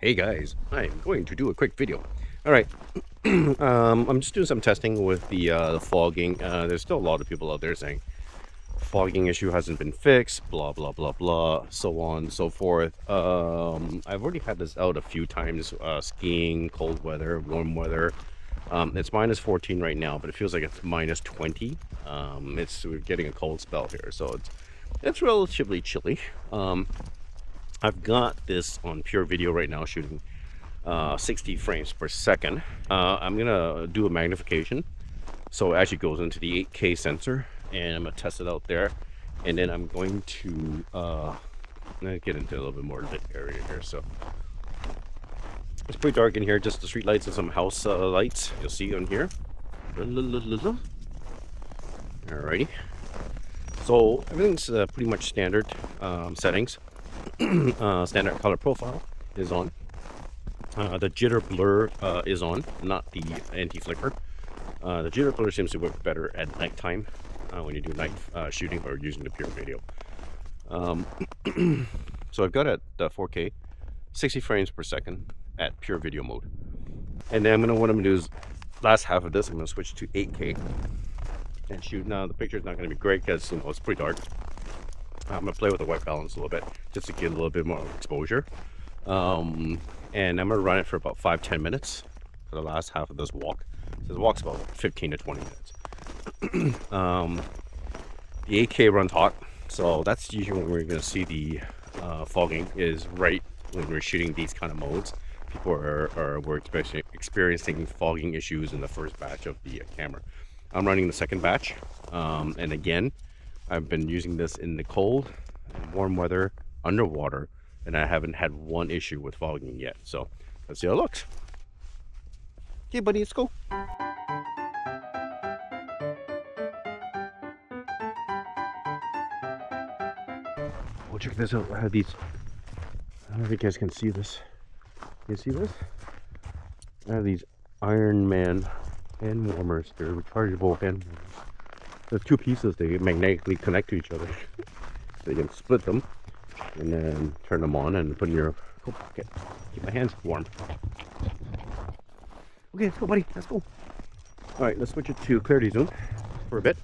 Hey guys, I'm going to do a quick video. All right, I'm just doing some testing with the fogging. There's still a lot of people out there saying fogging issue hasn't been fixed, blah blah blah blah, so on and so forth. I've already had this out a few times, skiing, cold weather, warm weather. It's minus 14 right now, but it feels like it's minus 20. We're getting a cold spell here, so it's relatively chilly. I've got this on pure video right now, shooting 60 frames per second. I'm gonna do a magnification, so it actually goes into the 8K sensor, and I'm gonna test it out there, and then I'm going to get into a little bit more lit area here. So it's pretty dark in here, just the street lights and some house lights you'll see on here. Alrighty, so everything's pretty much standard settings. Standard color profile is on. The jitter blur is on, not the anti-flicker. The jitter blur seems to work better at nighttime when you do night shooting or using the pure video. So I've got it at 4K, 60 frames per second at pure video mode. And then what I'm gonna do is, last half of this, I'm gonna switch to 8K and shoot. Now the picture is not gonna be great because it's pretty dark. I'm gonna play with the white balance a little bit just to get a little bit more exposure, and I'm gonna run it for about 5-10 minutes for the last half of this walk. So the walk's about 15 to 20 minutes. The 8K runs hot, so that's usually when we're gonna see the fogging, is right when we're shooting these kind of modes. People were experiencing fogging issues in the first batch of the camera. I'm running the second batch, and again, I've been using this in the cold and warm weather, underwater, and I haven't had one issue with fogging yet. So let's see how it looks. Okay, buddy, let's go. Oh, check this out. I have these. I don't know if you guys can see this. You see this? I have these Iron Man hand warmers. They're rechargeable hand warmers. There's two pieces, they magnetically connect to each other. So you can split them and then turn them on and put in your coat pocket. Keep my hands warm. Okay, let's go, buddy. Let's go. Alright, let's switch it to clarity zoom for a bit.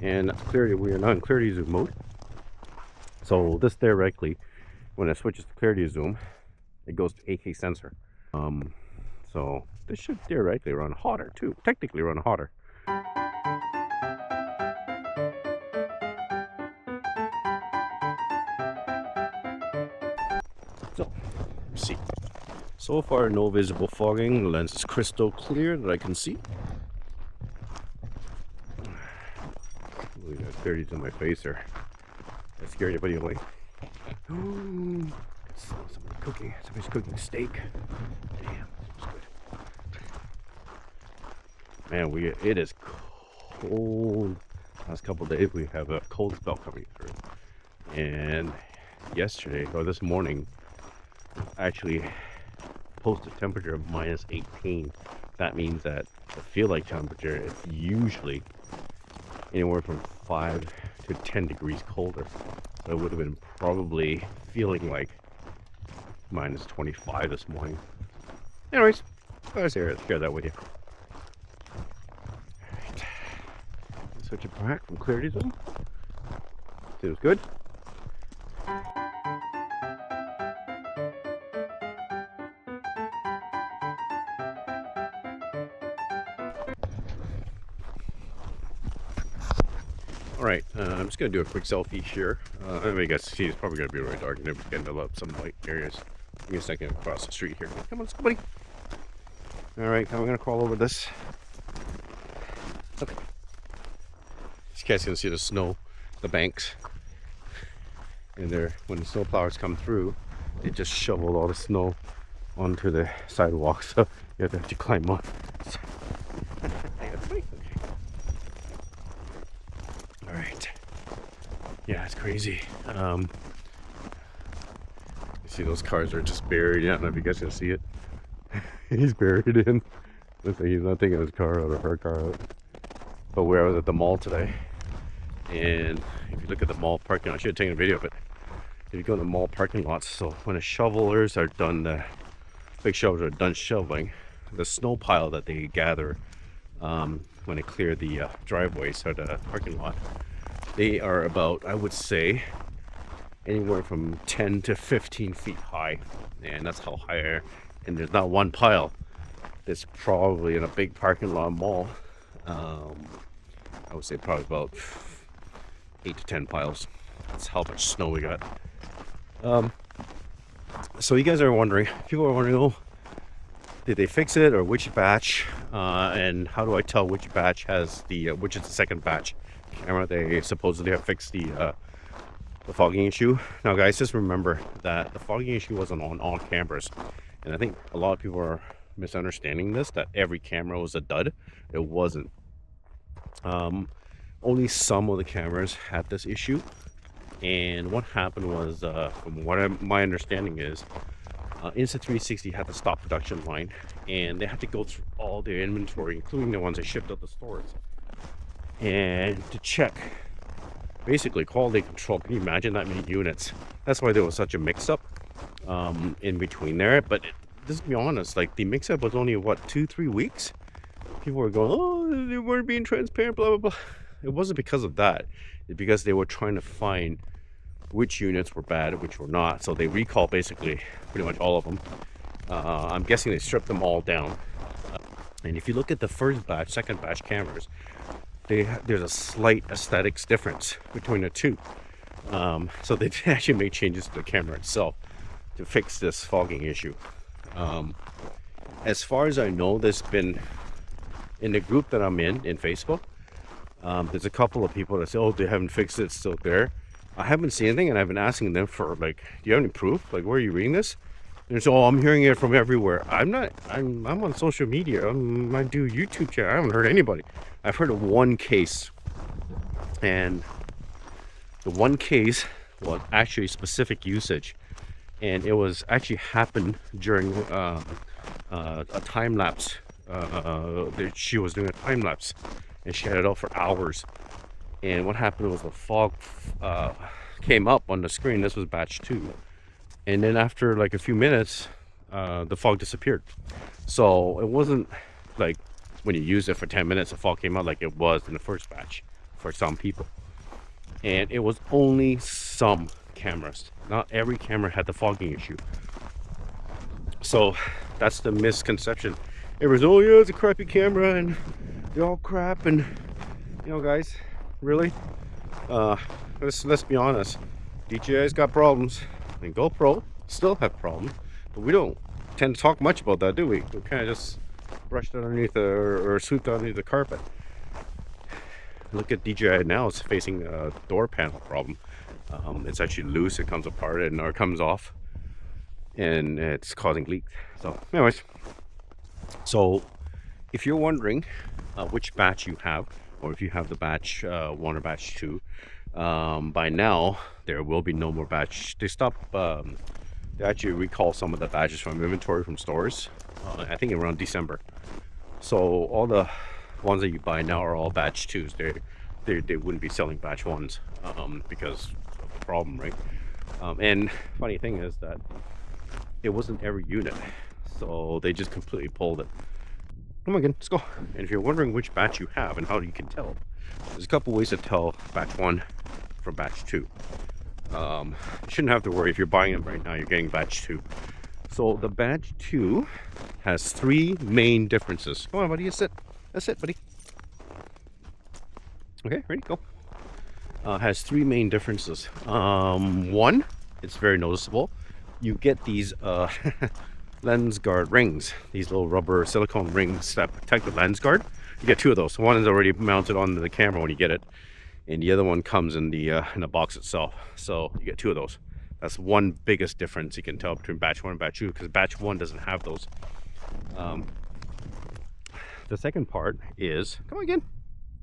And clarity, we are now in clarity zoom mode. So this theoretically, when it switches to clarity zoom, it goes to 8K sensor. So this should theoretically run hotter too. Technically run hotter. So, let's see. So far, no visible fogging. The lens is crystal clear that I can see. Look at that clarity on my face there. That scared anybody away. Somebody's cooking. Somebody's cooking steak. Damn. Man, it is cold. Last couple of days we have a cold spell coming through, and yesterday or this morning actually posted temperature of minus 18. That means that the feel like temperature is usually anywhere from 5 to 10 degrees colder. So it would have been probably feeling like minus 25 this morning. Anyways, I was here to share that with you. Switch it back from clarity zone. Seems good. Alright, I'm just going to do a quick selfie here. I mean, you guys see it's probably going to be really dark and it's going to develop some light areas. Give me a second across the street here. Come on, let's go, buddy. Alright, now I'm going to crawl over this. Okay. You guys can see the snow, the banks, and there, when the snow plowers come through, they just shovel all the snow onto the sidewalk, so you have to climb up. So, okay. All right, yeah, it's crazy. You see those cars are just buried. I don't know if you guys can see it. He's buried in. Looks like he's not taking his car out or her car out. But where I was at the mall today, and if you look at the mall parking lot, I should have taken a video of it. if you go to mall parking lots, so when the shovelers are done, the big shovelers are done shoveling, the snow pile that they gather when they clear the driveways or the parking lot, they are about, I would say, anywhere from 10 to 15 feet high, and that's how high. And there's not one pile. It's probably in a big parking lot mall. I would say probably about 8 to 10 piles. That's how much snow we got. So you guys are wondering, people are wondering, oh, did they fix it, or which batch? And how do I tell which batch has the which is the second batch camera? They supposedly have fixed the fogging issue. Now, guys, just remember that the fogging issue wasn't on all cameras, and I think a lot of people are misunderstanding this, that every camera was a dud. It wasn't. Only some of the cameras had this issue, and what happened was, from what my understanding is, Insta360 had to stop production line, and they had to go through all their inventory, including the ones they shipped out the stores, and to check basically quality control. Can you imagine that many units? That's why there was such a mix-up in between there. But let's be honest, like, the mix-up was only, what, 2-3 weeks? People were going, oh, they weren't being transparent, blah blah blah. It wasn't because of that. It's because they were trying to find which units were bad, which were not. So they recalled basically pretty much all of them. I'm guessing they stripped them all down. And if you look at the first batch, second batch cameras, there's a slight aesthetics difference between the two. So they actually made changes to the camera itself to fix this fogging issue. As far as I know, there's been, in the group that I'm in Facebook, there's a couple of people that say, oh, they haven't fixed it, it's still there. I haven't seen anything, and I've been asking them for, like, do you have any proof? Like, where are you reading this? And so, oh, I'm hearing it from everywhere. I'm on social media. I do YouTube channel. I haven't heard anybody. I've heard of one case, and the one case was actually specific usage, and it was actually happened during a time lapse. She was doing a time lapse, and she had it out for hours. And what happened was the fog came up on the screen. This was batch 2, and then after like a few minutes, the fog disappeared. So it wasn't like when you used it for 10 minutes, the fog came out like it was in the first batch for some people. And it was only some cameras. Not every camera had the fogging issue. So that's the misconception. It was, oh yeah, it's a crappy camera and they're all crap, and you know, guys, really, let's be honest, DJI's got problems, and GoPro still have problems, but we don't tend to talk much about that, do we? We kind of just brushed it underneath or swept underneath the carpet. Look at DJI now; it's facing a door panel problem. It's actually loose; it comes apart and or comes off, and it's causing leaks. So, anyways, so if you're wondering which batch you have, or if you have the batch 1 or batch 2, by now there will be no more batch. They actually recall some of the batches from inventory from stores, I think around December. So all the ones that you buy now are all batch 2s. They wouldn't be selling batch 1s because of the problem, right? And funny thing is that it wasn't every unit, so they just completely pulled it. Come on again, let's go. And if you're wondering which batch you have and how you can tell, there's a couple ways to tell batch 1 from batch 2. You shouldn't have to worry. If you're buying it right now, you're getting batch 2. So the batch 2 has 3 main differences. Come on, buddy, sit. That's it, buddy. Okay, ready, go. Has 3 main differences. One, it's very noticeable. You get these lens guard rings, these little rubber silicone rings that protect the lens guard. You get 2 of those. One is already mounted onto the camera when you get it, and the other one comes in the box itself. So you get 2 of those. That's one biggest difference you can tell between batch 1 and batch 2, because batch 1 doesn't have those. The second part is, come on again,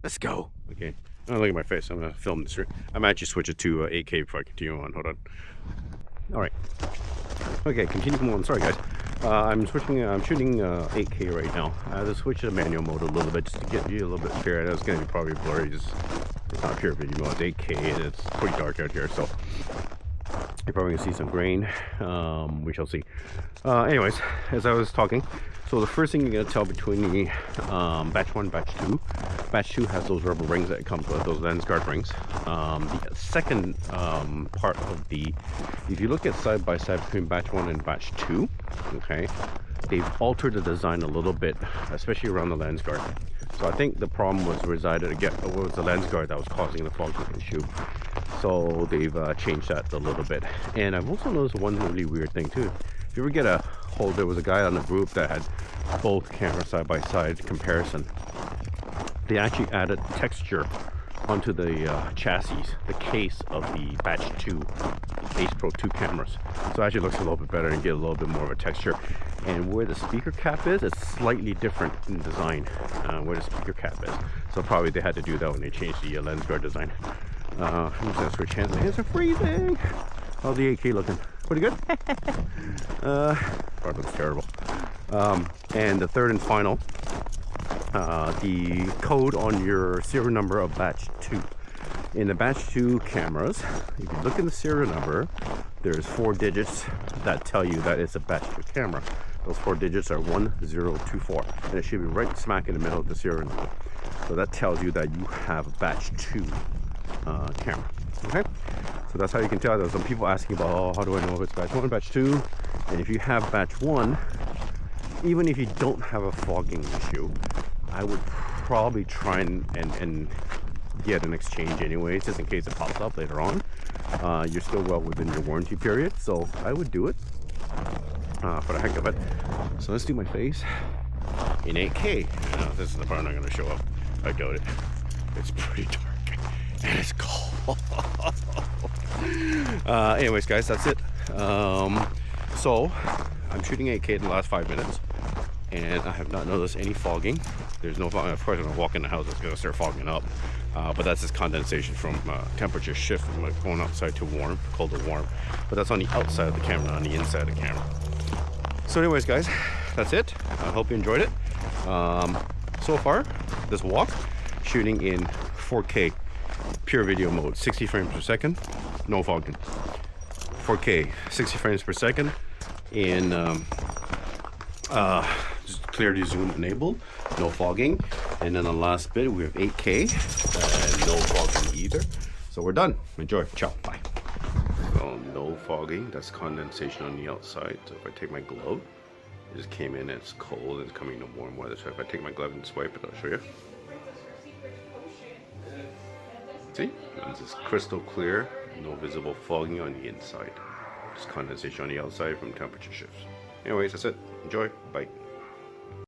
let's go. Okay, oh, look at my face. I'm gonna film this. I'm actually switch it to 8K before I continue on. Hold on. All right. Okay, continue on. Sorry, guys. I'm shooting 8K right now. I have to switch to manual mode a little bit just to get you a little bit clearer. I know it's going to be probably blurry. It's not pure video mode. It's 8K and it's pretty dark out here. So You're probably gonna see some grain. We shall see. Anyways, as I was talking, so the first thing you're gonna tell between the batch 1 batch 2. Batch 2 has those rubber rings that it comes with, those lens guard rings. The second part of the, if you look at side by side between batch 1 and batch 2, okay, they've altered the design a little bit, especially around the lens guard. So I think the problem was resided again, it was the lens guard that was causing the fogging issue. So they've changed that a little bit. And I've also noticed one really weird thing too. If you ever get a hold, there was a guy on the group that had both cameras side by side comparison. They actually added texture onto the chassis, the case of the batch 2 Ace Pro 2 cameras. So it actually looks a little bit better and get a little bit more of a texture. And where the speaker cap is, it's slightly different in design, where the speaker cap is. So probably they had to do that when they changed the lens guard design. I'm just gonna switch hands. My hands are freezing. How's the 8K looking? Pretty good? Part looks terrible. And the third and final, the code on your serial number of batch 2. In the batch 2 cameras, if you look in the serial number, there's 4 digits that tell you that it's a batch 2 camera. Those 4 digits are 1024, and it should be right smack in the middle of the serial number. So that tells you that you have a batch 2 camera. Okay, so that's how you can tell. There's some people asking about, oh, how do I know if it's batch 1 or batch 2? And if you have batch 1, even if you don't have a fogging issue, I would probably try and get an exchange anyways, just in case it pops up later on. You're still well within your warranty period, so I would do it for the heck of it. So let's do my face in 8K. This is the part I'm going to show up. I doubt it. It's pretty dark and it's cold. Anyways, guys, that's it. So I'm shooting 8K in the last 5 minutes, and I have not noticed any fogging. There's no fogging. Of course, when I walk in the house, it's going to start fogging up. But that's just condensation from temperature shift from like going outside to warm, cold to warm. But that's on the outside of the camera, not on the inside of the camera. So anyways, guys, that's it. I hope you enjoyed it. So far, this walk, shooting in 4K pure video mode, 60 frames per second, no fogging. 4K, 60 frames per second in just clarity zoom enabled, no fogging. And then the last bit, we have 8K and no fogging either. So we're done. Enjoy. Ciao. Bye. So no fogging. That's condensation on the outside. So if I take my glove, it just came in. It's cold. It's coming to warm weather. So if I take my glove and swipe it, I'll show you. See? It's just crystal clear. No visible fogging on the inside. Just condensation on the outside from temperature shifts. Anyways, that's it. Enjoy. Bye.